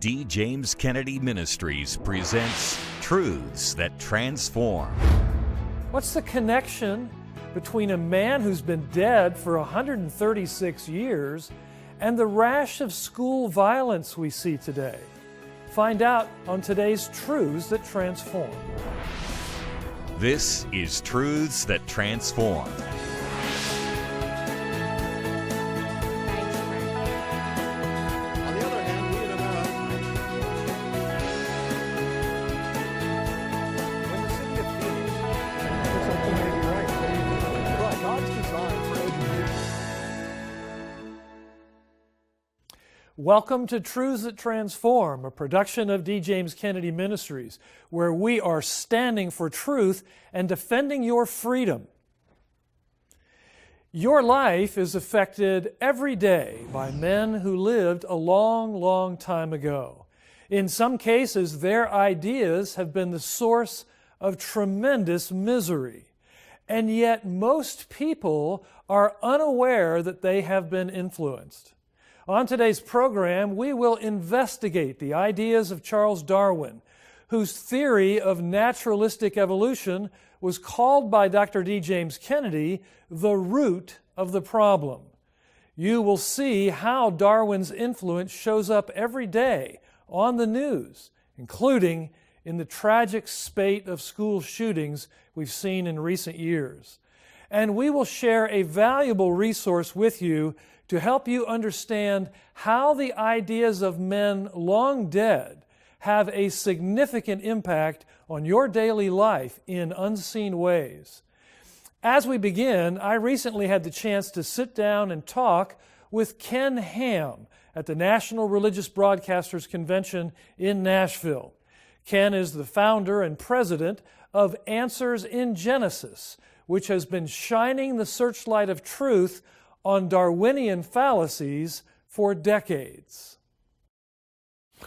D. James Kennedy Ministries presents Truths That Transform. What's the connection between a man who's been dead for 136 years and the rash of school violence we see today? Find out on today's Truths That Transform. This is Truths That Transform. Welcome to Truths That Transform, a production of D. James Kennedy Ministries, where we are standing for truth and defending your freedom. Your life is affected every day by men who lived a long, long time ago. In some cases, their ideas have been the source of tremendous misery. And yet most people are unaware that they have been influenced. On today's program, we will investigate the ideas of Charles Darwin, whose theory of naturalistic evolution was called by Dr. D. James Kennedy the root of the problem. You will see how Darwin's influence shows up every day on the news, including in the tragic spate of school shootings we've seen in recent years. And we will share a valuable resource with you to help you understand how the ideas of men long dead have a significant impact on your daily life in unseen ways. As we begin, I recently had the chance to sit down and talk with Ken Ham at the National Religious Broadcasters Convention in Nashville. Ken is the founder and president of Answers in Genesis, which has been shining the searchlight of truth on Darwinian fallacies for decades.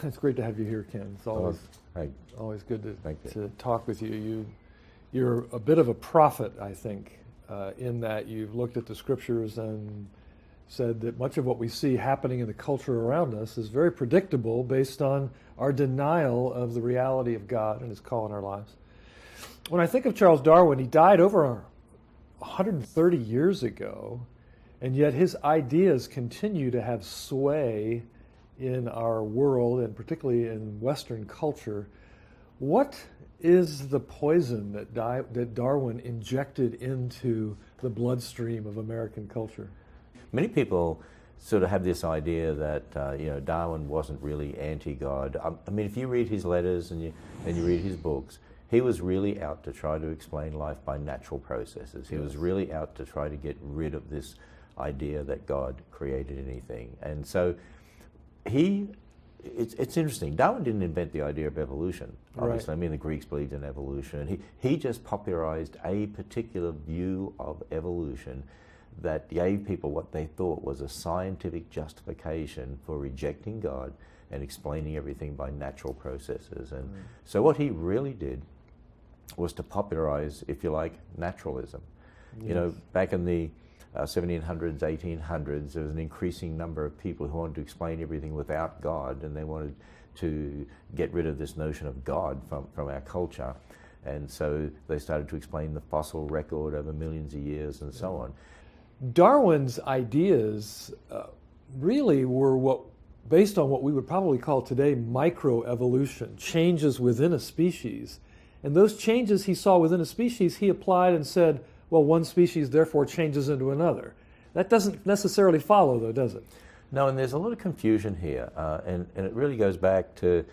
It's great to have you here, Ken. It's always good to talk with you. You're a bit of a prophet, I think, in that you've looked at the scriptures and said that much of what we see happening in the culture around us is very predictable based on our denial of the reality of God and His call in our lives. When I think of Charles Darwin, he died over 130 years ago, and yet his ideas continue to have sway in our world, and particularly in Western culture. What is the poison that Darwin injected into the bloodstream of American culture? Many people sort of have this idea that Darwin wasn't really anti-God. I mean, if you read his letters and you read his books, he was really out to try to explain life by natural processes. He was really out to try to get rid of this idea that God created anything. And so it's interesting. Darwin didn't invent the idea of evolution, obviously. Right. I mean, the Greeks believed in evolution. He just popularized a particular view of evolution that gave people what they thought was a scientific justification for rejecting God and explaining everything by natural processes. And so what he really did was to popularize, if you like, naturalism. Yes. You know, back in the 1700s, 1800s, there was an increasing number of people who wanted to explain everything without God, and they wanted to get rid of this notion of God from our culture. And so they started to explain the fossil record over millions of years and so on. Darwin's ideas really were based on what we would probably call today microevolution, changes within a species. And those changes he saw within a species, he applied and said, well, one species therefore changes into another. That doesn't necessarily follow, though, does it? No, and there's a lot of confusion here, and it really goes back to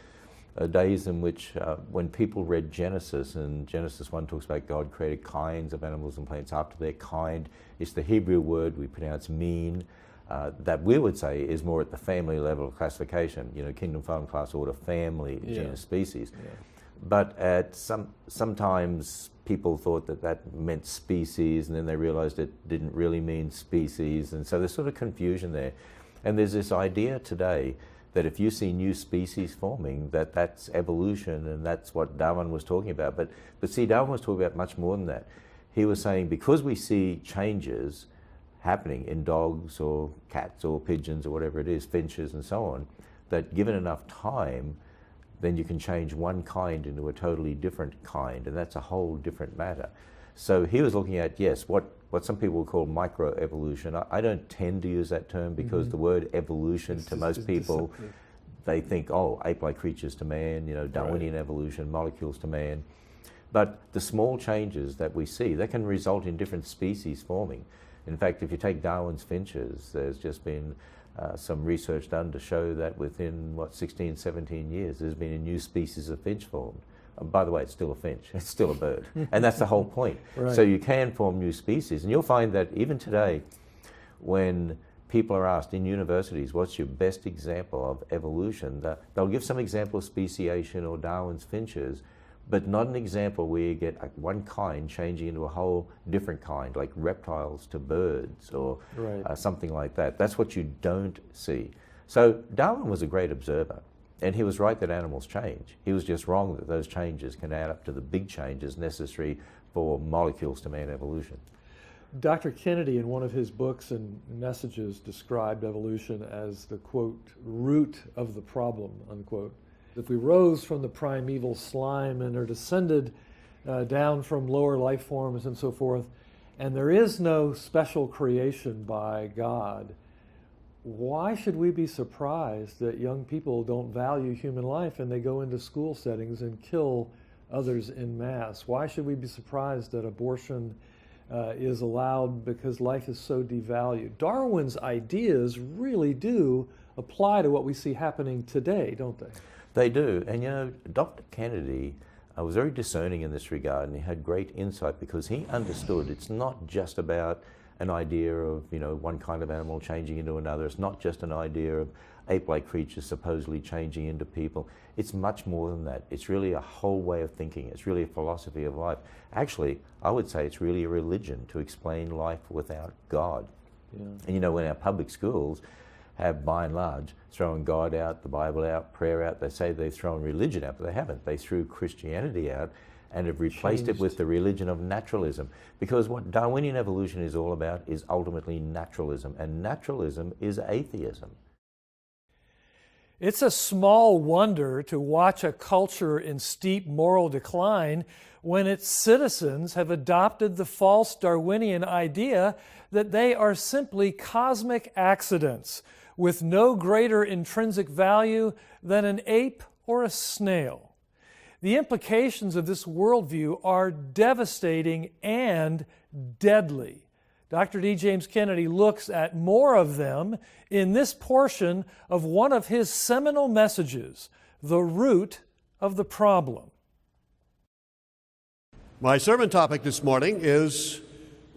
days in which when people read Genesis, and Genesis 1 talks about God created kinds of animals and plants after their kind. It's the Hebrew word we pronounce mean, that we would say is more at the family level of classification, kingdom, phylum, class, order, family, genus, species. Yeah. But sometimes people thought that meant species, and then they realized it didn't really mean species, and so there's sort of confusion there. And there's this idea today that if you see new species forming, that's evolution, and that's what Darwin was talking about. But see, Darwin was talking about much more than that. He was saying because we see changes happening in dogs or cats or pigeons or whatever it is, finches and so on, that given enough time, then you can change one kind into a totally different kind, and that's a whole different matter. So he was looking at, yes, what some people would call microevolution. I don't tend to use that term because the word evolution to most people, they think, oh, ape-like creatures to man, Darwinian evolution, molecules to man. But the small changes that we see, they can result in different species forming. In fact, if you take Darwin's finches, there's just been some research done to show that within, 16, 17 years, there's been a new species of finch formed. By the way, it's still a finch, it's still a bird. And that's the whole point. Right. So you can form new species. And you'll find that even today, when people are asked in universities, what's your best example of evolution, they'll give some example of speciation or Darwin's finches, but not an example where you get one kind changing into a whole different kind, like reptiles to birds or something like that. That's what you don't see. So Darwin was a great observer, and he was right that animals change. He was just wrong that those changes can add up to the big changes necessary for molecules to man evolution. Dr. Kennedy, in one of his books and messages, described evolution as the, quote, root of the problem, unquote. If we rose from the primeval slime and are descended down from lower life forms and so forth, and there is no special creation by God, why should we be surprised that young people don't value human life and they go into school settings and kill others en masse? Why should we be surprised that abortion is allowed because life is so devalued? Darwin's ideas really do apply to what we see happening today, don't they? They do. And Dr. Kennedy was very discerning in this regard, and he had great insight because he understood it's not just about an idea of one kind of animal changing into another. It's not just an idea of ape-like creatures supposedly changing into people. It's much more than that. It's really a whole way of thinking. It's really a philosophy of life. Actually, I would say it's really a religion to explain life without God. Yeah. And in our public schools have, by and large, thrown God out, the Bible out, prayer out. They say they've thrown religion out, but they haven't. They threw Christianity out and have replaced it with the religion of naturalism. Because what Darwinian evolution is all about is ultimately naturalism, and naturalism is atheism. It's a small wonder to watch a culture in steep moral decline when its citizens have adopted the false Darwinian idea that they are simply cosmic accidents with no greater intrinsic value than an ape or a snail. The implications of this worldview are devastating and deadly. Dr. D. James Kennedy looks at more of them in this portion of one of his seminal messages, The Root of the Problem. My sermon topic this morning is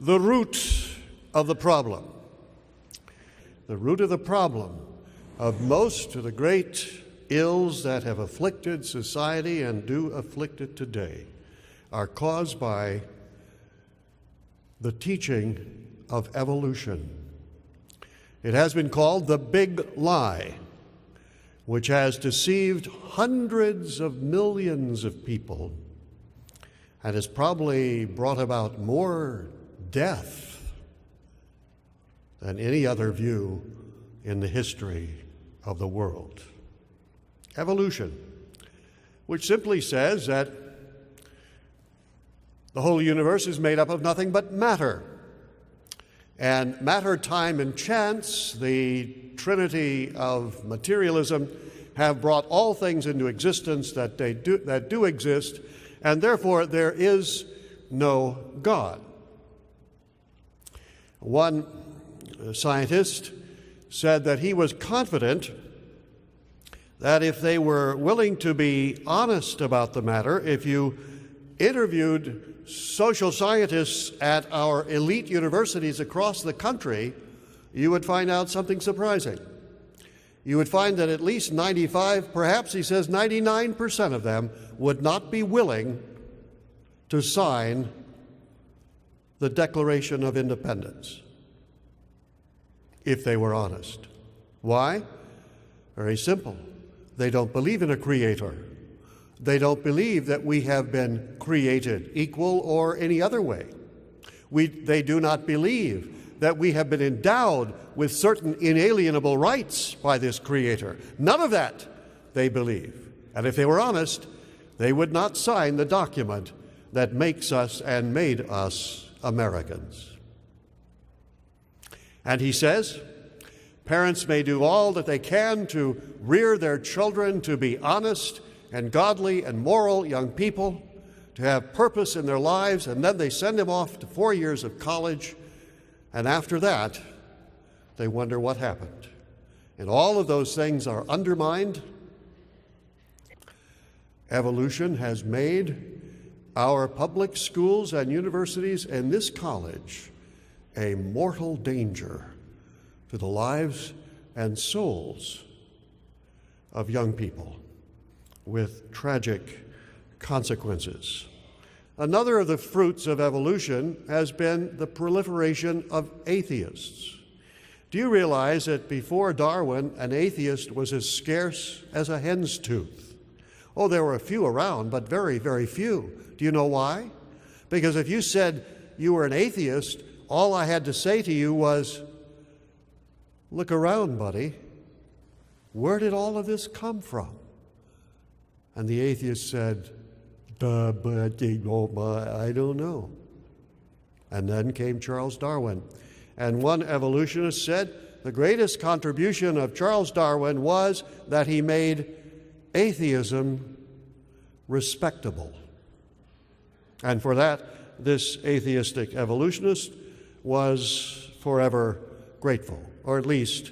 the root of the problem. The root of the problem of most of the great ills that have afflicted society and do afflict it today are caused by the teaching of evolution. It has been called the big lie, which has deceived hundreds of millions of people and has probably brought about more death than any other view in the history of the world. Evolution, which simply says that the whole universe is made up of nothing but matter. And matter, time, and chance, the trinity of materialism, have brought all things into existence that do exist, and therefore there is no God. One scientist said that he was confident that if they were willing to be honest about the matter, if you interviewed social scientists at our elite universities across the country, you would find out something surprising. You would find that at least 95, perhaps he says 99% of them would not be willing to sign the Declaration of Independence if they were honest. Why? Very simple. They don't believe in a creator. They don't believe that we have been created equal or any other way. They do not believe that we have been endowed with certain inalienable rights by this Creator. None of that they believe. And if they were honest, they would not sign the document that makes us and made us Americans. And he says, parents may do all that they can to rear their children to be honest and godly and moral young people, to have purpose in their lives, and then they send them off to 4 years of college, and after that, they wonder what happened. And all of those things are undermined. Evolution has made our public schools and universities and this college a mortal danger to the lives and souls of young people, with tragic consequences. Another of the fruits of evolution has been the proliferation of atheists. Do you realize that before Darwin, an atheist was as scarce as a hen's tooth? Oh, there were a few around, but very, very few. Do you know why? Because if you said you were an atheist, all I had to say to you was, look around, buddy. Where did all of this come from? And the atheist said, but I don't know. And then came Charles Darwin. And one evolutionist said the greatest contribution of Charles Darwin was that he made atheism respectable. And for that, this atheistic evolutionist was forever grateful, or at least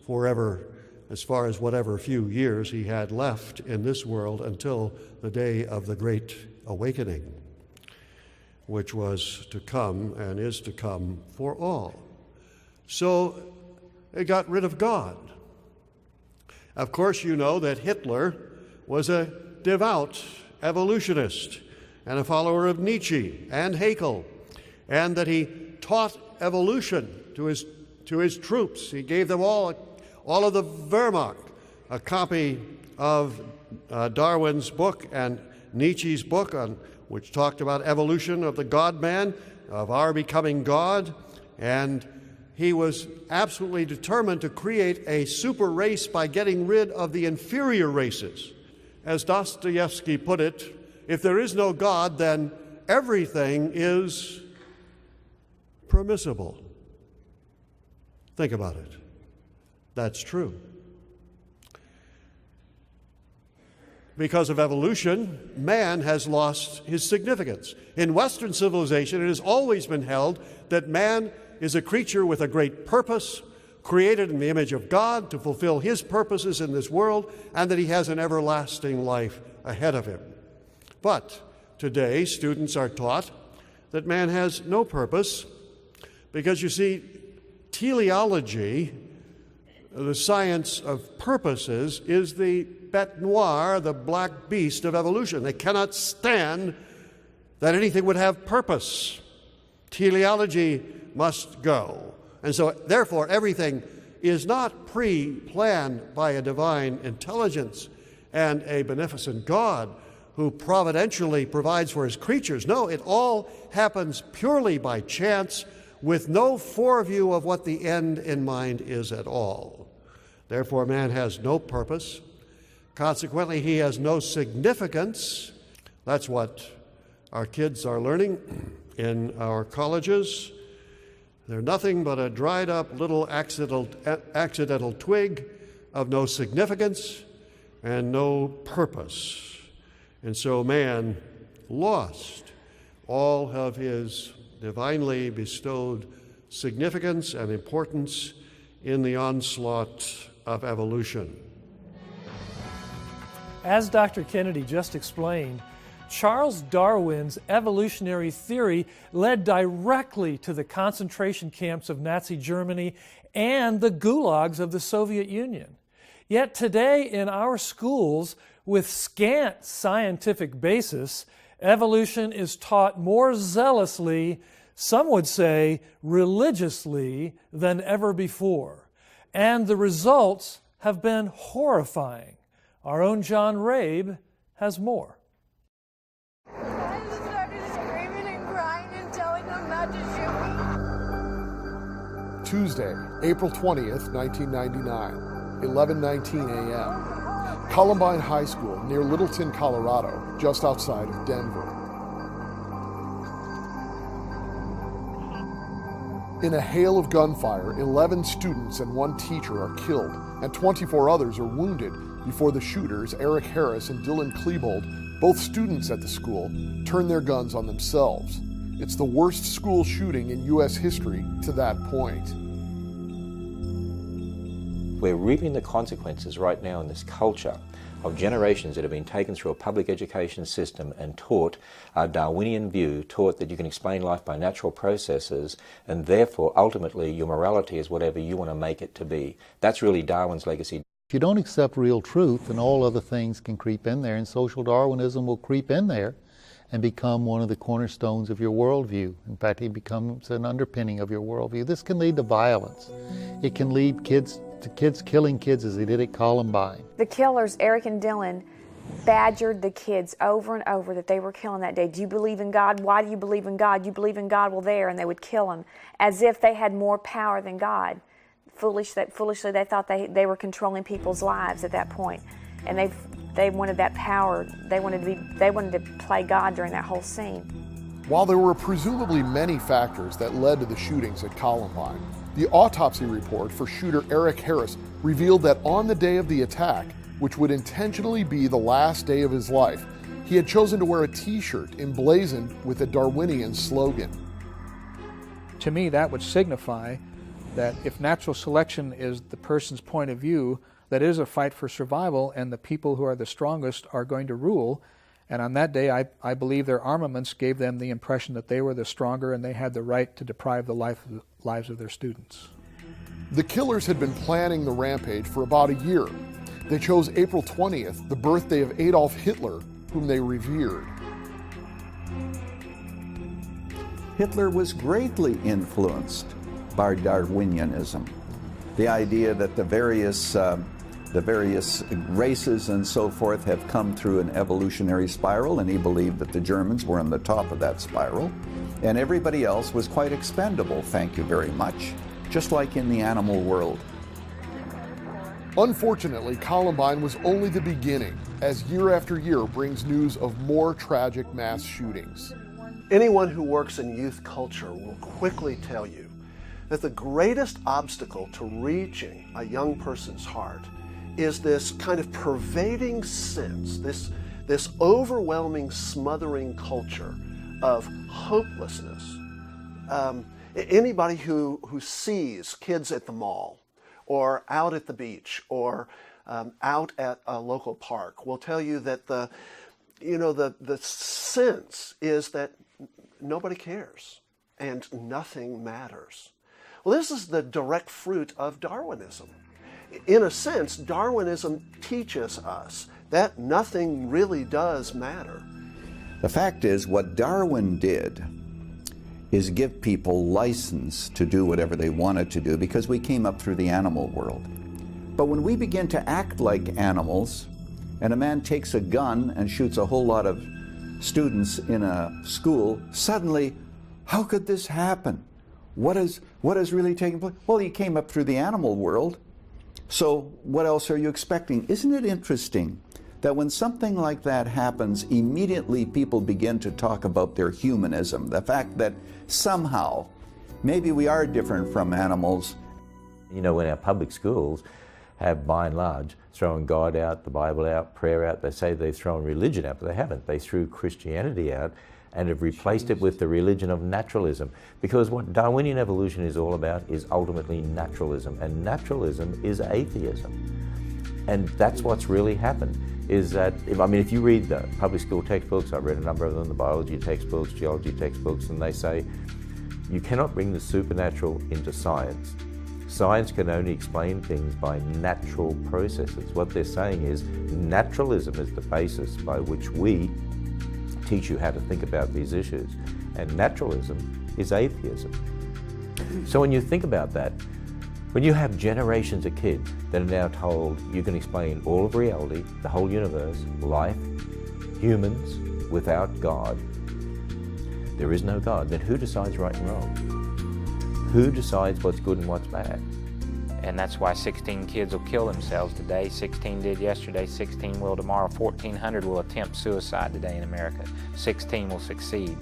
forever, as far as whatever few years he had left in this world until the day of the Great Awakening, which was to come and is to come for all. So it got rid of God. Of course, you know that Hitler was a devout evolutionist and a follower of Nietzsche and Haeckel, and that he taught evolution to his troops. He gave them all of the Wehrmacht a copy of Darwin's book and Nietzsche's book, which talked about evolution of the God-man, of our becoming God, and he was absolutely determined to create a super race by getting rid of the inferior races. As Dostoevsky put it, if there is no God, then everything is permissible. Think about it. That's true. Because of evolution, man has lost his significance. In Western civilization, it has always been held that man is a creature with a great purpose, created in the image of God to fulfill his purposes in this world, and that he has an everlasting life ahead of him. But today, students are taught that man has no purpose because, you see, teleology, the science of purposes, is the bête noire, the black beast of evolution. They cannot stand that anything would have purpose. Teleology must go. And so, therefore, everything is not pre-planned by a divine intelligence and a beneficent God who providentially provides for his creatures. No, it all happens purely by chance, with no foreview of what the end in mind is at all. Therefore, man has no purpose. Consequently, he has no significance. That's what our kids are learning in our colleges. They're nothing but a dried up little accidental twig of no significance and no purpose. And so man lost all of his divinely bestowed significance and importance in the onslaught of evolution. As Dr. Kennedy just explained, Charles Darwin's evolutionary theory led directly to the concentration camps of Nazi Germany and the gulags of the Soviet Union. Yet today in our schools, with scant scientific basis, evolution is taught more zealously, some would say religiously, than ever before. And the results have been horrifying. Our own John Rabe has more. I just started screaming and crying and telling them not to shoot me. Tuesday, April 20th, 1999, 11:19 a.m. Columbine High School near Littleton, Colorado, just outside of Denver. In a hail of gunfire, 11 students and 1 teacher are killed, and 24 others are wounded before the shooters, Eric Harris and Dylan Klebold, both students at the school, turn their guns on themselves. It's the worst school shooting in U.S. history to that point. We're reaping the consequences right now in this culture of generations that have been taken through a public education system and taught a Darwinian view, taught that you can explain life by natural processes, and therefore ultimately your morality is whatever you want to make it to be. That's really Darwin's legacy. If you don't accept real truth, then all other things can creep in there, and social Darwinism will creep in there and become one of the cornerstones of your worldview. In fact, it becomes an underpinning of your worldview. This can lead to violence. It can lead to kids killing kids as they did at Columbine. The killers, Eric and Dylan, badgered the kids over and over that they were killing that day. Do you believe in God? Why do you believe in God? You believe in God? Well, there. And they would kill them as if they had more power than God. Foolishly, they thought they were controlling people's lives at that point. And they wanted that power. They wanted to play God during that whole scene. While there were presumably many factors that led to the shootings at Columbine, the autopsy report for shooter Eric Harris revealed that on the day of the attack, which would intentionally be the last day of his life, he had chosen to wear a t-shirt emblazoned with a Darwinian slogan. To me, that would signify that if natural selection is the person's point of view, that it is a fight for survival, and the people who are the strongest are going to rule. And on that day, I believe their armaments gave them the impression that they were the stronger and they had the right to deprive the lives of their students. The killers had been planning the rampage for about a year. They chose April 20th, the birthday of Adolf Hitler, whom they revered. Hitler was greatly influenced by Darwinianism. The idea that the various races and so forth have come through an evolutionary spiral, and he believed that the Germans were on the top of that spiral, and everybody else was quite expendable, thank you very much, just like in the animal world. Unfortunately, Columbine was only the beginning, as year after year brings news of more tragic mass shootings. Anyone who works in youth culture will quickly tell you that the greatest obstacle to reaching a young person's heart is this kind of pervading sense, this overwhelming, smothering culture of hopelessness. Anybody who sees kids at the mall or out at the beach or out at a local park will tell you that the sense is that nobody cares and nothing matters. Well, this is the direct fruit of Darwinism. In a sense, Darwinism teaches us that nothing really does matter. The fact is, what Darwin did is give people license to do whatever they wanted to do because we came up through the animal world. But when we begin to act like animals, and a man takes a gun and shoots a whole lot of students in a school, suddenly, how could this happen? What is really taking place? Well, you came up through the animal world, so what else are you expecting? Isn't it interesting that when something like that happens, immediately people begin to talk about their humanism, the fact that somehow, maybe we are different from animals. You know, when our public schools have, by and large, thrown God out, the Bible out, prayer out, they say they've thrown religion out, but they haven't. They threw Christianity out and have replaced it with the religion of naturalism. Because what Darwinian evolution is all about is ultimately naturalism, and naturalism is atheism. And that's what's really happened, is that, if you read the public school textbooks, I've read a number of them, the biology textbooks, geology textbooks, and they say, you cannot bring the supernatural into science. Science can only explain things by natural processes. What they're saying is, naturalism is the basis by which we teach you how to think about these issues, and naturalism is atheism. So when you think about that, when you have generations of kids that are now told you can explain all of reality, the whole universe, life, humans, without God, there is no God, then who decides right and wrong? Who decides what's good and what's bad? And that's why 16 kids will kill themselves today, 16 did yesterday, 16 will tomorrow, 1,400 will attempt suicide today in America. 16 will succeed.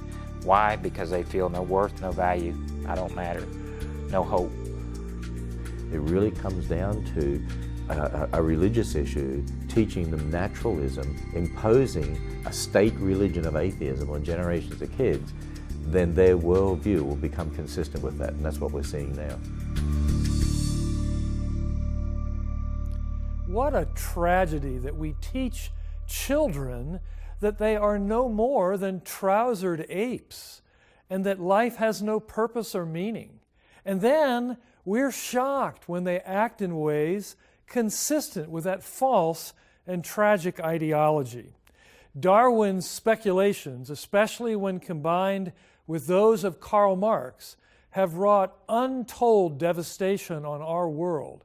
Why? Because they feel no worth, no value, I don't matter, no hope. It really comes down to a religious issue, teaching them naturalism, imposing a state religion of atheism on generations of kids, then their worldview will become consistent with that, and that's what we're seeing now. What a tragedy that we teach children that they are no more than trousered apes and that life has no purpose or meaning. And then we're shocked when they act in ways consistent with that false and tragic ideology. Darwin's speculations, especially when combined with those of Karl Marx, have wrought untold devastation on our world.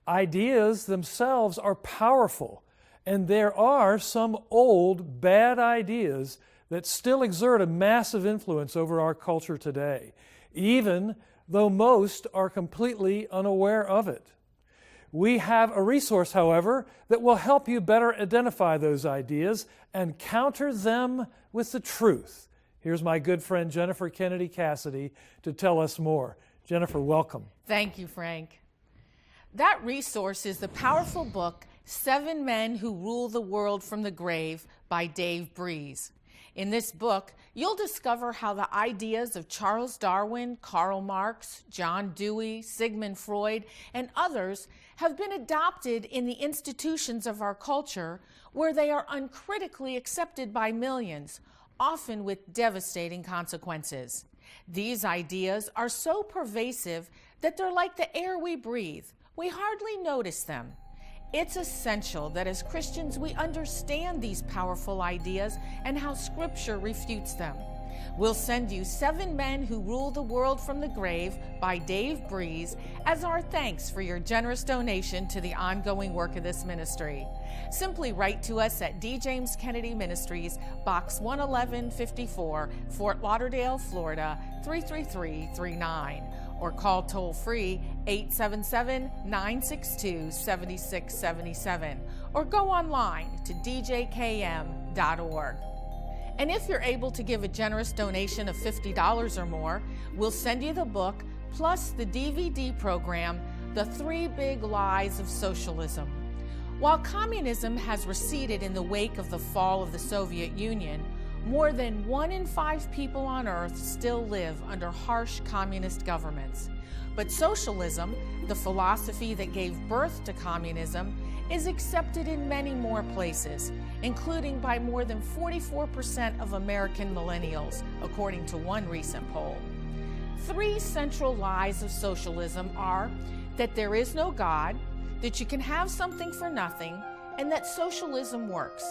Ideas themselves are powerful, and there are some old, bad ideas that still exert a massive influence over our culture today, even though most are completely unaware of it. We have a resource, however, that will help you better identify those ideas and counter them with the truth. Here's my good friend Jennifer Kennedy Cassidy to tell us more. Jennifer, welcome. Thank you, Frank. That resource is the powerful book, 7 Men Who Rule the World from the Grave by Dave Breeze. In this book, you'll discover how the ideas of Charles Darwin, Karl Marx, John Dewey, Sigmund Freud, and others have been adopted in the institutions of our culture where they are uncritically accepted by millions, often with devastating consequences. These ideas are so pervasive that they're like the air we breathe. We hardly notice them. It's essential that as Christians we understand these powerful ideas and how Scripture refutes them. We'll send you 7 Men Who Rule the World from the Grave by Dave Breeze as our thanks for your generous donation to the ongoing work of this ministry. Simply write to us at D. James Kennedy Ministries, Box 11154, Fort Lauderdale, Florida 33339. Or call toll-free 877-962-7677, or go online to djkm.org. And if you're able to give a generous donation of $50 or more, we'll send you the book plus the DVD program, The 3 Big Lies of Socialism. While communism has receded in the wake of the fall of the Soviet Union, more than 1 in 5 people on Earth still live under harsh communist governments. But socialism, the philosophy that gave birth to communism, is accepted in many more places, including by more than 44% of American millennials, according to one recent poll. 3 central lies of socialism are that there is no God, that you can have something for nothing, and that socialism works.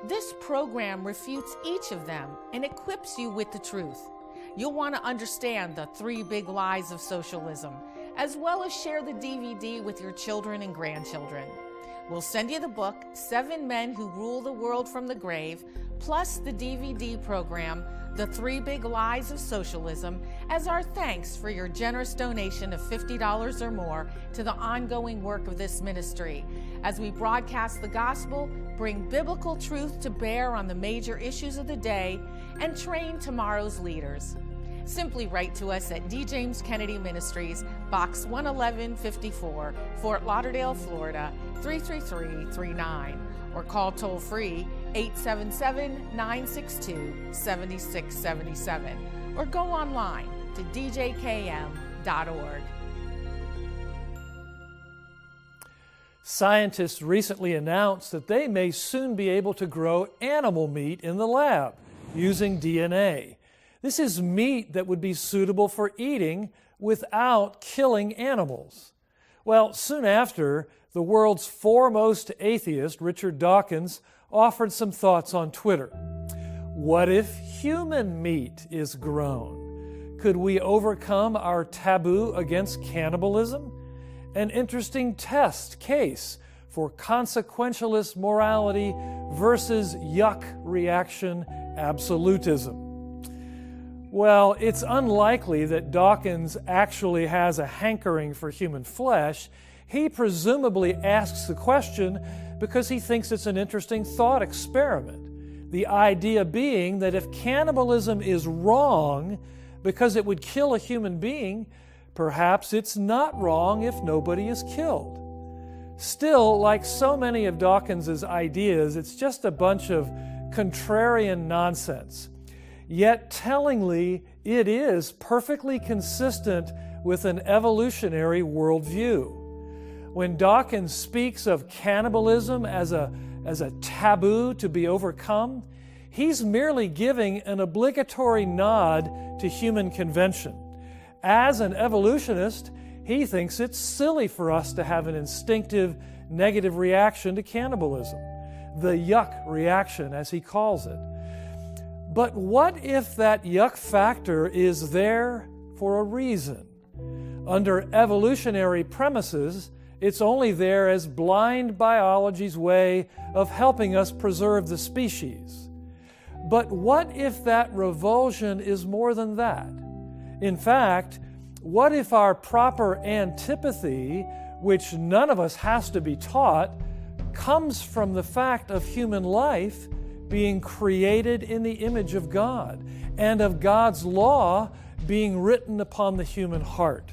This program refutes each of them and equips you with the truth. You'll want to understand the 3 big lies of socialism, as well as share the DVD with your children and grandchildren. We'll send you the book, 7 Men Who Rule the World from the Grave, plus the DVD program, The 3 Big Lies of Socialism, as our thanks for your generous donation of $50 or more to the ongoing work of this ministry, as we broadcast the gospel, bring biblical truth to bear on the major issues of the day, and train tomorrow's leaders. Simply write to us at D. James Kennedy Ministries, Box 11154, Fort Lauderdale, Florida 33339, or call toll-free 877-962-7677, or go online to djkm.org. Scientists recently announced that they may soon be able to grow animal meat in the lab using DNA. This is meat that would be suitable for eating without killing animals. Well, soon after, the world's foremost atheist, Richard Dawkins, offered some thoughts on Twitter. What if human meat is grown? Could we overcome our taboo against cannibalism? An interesting test case for consequentialist morality versus yuck reaction absolutism. Well, it's unlikely that Dawkins actually has a hankering for human flesh. He presumably asks the question because he thinks it's an interesting thought experiment. The idea being that if cannibalism is wrong because it would kill a human being, perhaps it's not wrong if nobody is killed. Still, like so many of Dawkins's ideas, it's just a bunch of contrarian nonsense. Yet tellingly, it is perfectly consistent with an evolutionary worldview. When Dawkins speaks of cannibalism as a taboo to be overcome, he's merely giving an obligatory nod to human convention. As an evolutionist, he thinks it's silly for us to have an instinctive negative reaction to cannibalism, the yuck reaction, as he calls it. But what if that yuck factor is there for a reason? Under evolutionary premises, it's only there as blind biology's way of helping us preserve the species. But what if that revulsion is more than that? In fact, what if our proper antipathy, which none of us has to be taught, comes from the fact of human life being created in the image of God and of God's law being written upon the human heart?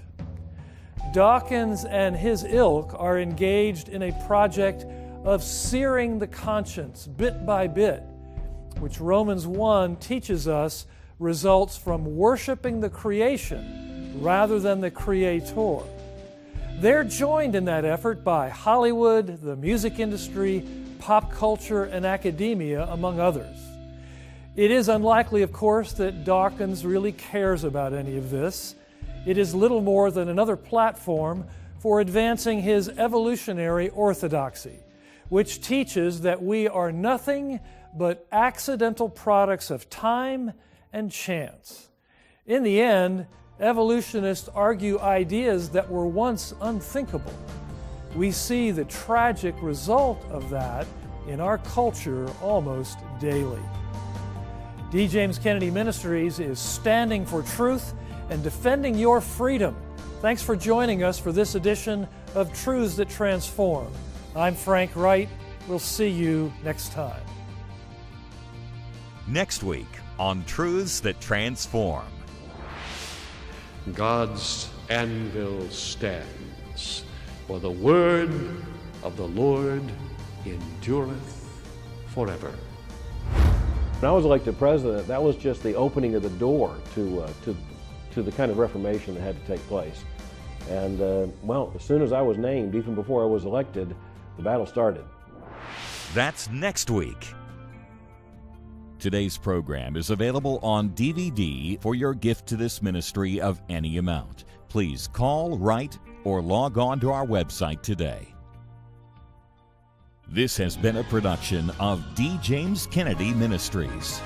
Dawkins and his ilk are engaged in a project of searing the conscience bit by bit, which Romans 1 teaches us results from worshiping the creation rather than the creator. They're joined in that effort by Hollywood, the music industry, pop culture, and academia, among others. It is unlikely, of course, that Dawkins really cares about any of this. It is little more than another platform for advancing his evolutionary orthodoxy, which teaches that we are nothing but accidental products of time and chance. In the end, evolutionists argue ideas that were once unthinkable. We see the tragic result of that in our culture almost daily. D. James Kennedy Ministries is standing for truth and defending your freedom. Thanks for joining us for this edition of Truths That Transform. I'm Frank Wright. We'll see you next time. Next week on Truths That Transform. God's anvil stands, for the word of the Lord endureth forever. When I was elected president, that was just the opening of the door to the kind of reformation that had to take place. And well, as soon as I was named, even before I was elected, the battle started. That's next week. Today's program is available on DVD for your gift to this ministry of any amount. Please call, write, or log on to our website today. This has been a production of D. James Kennedy Ministries.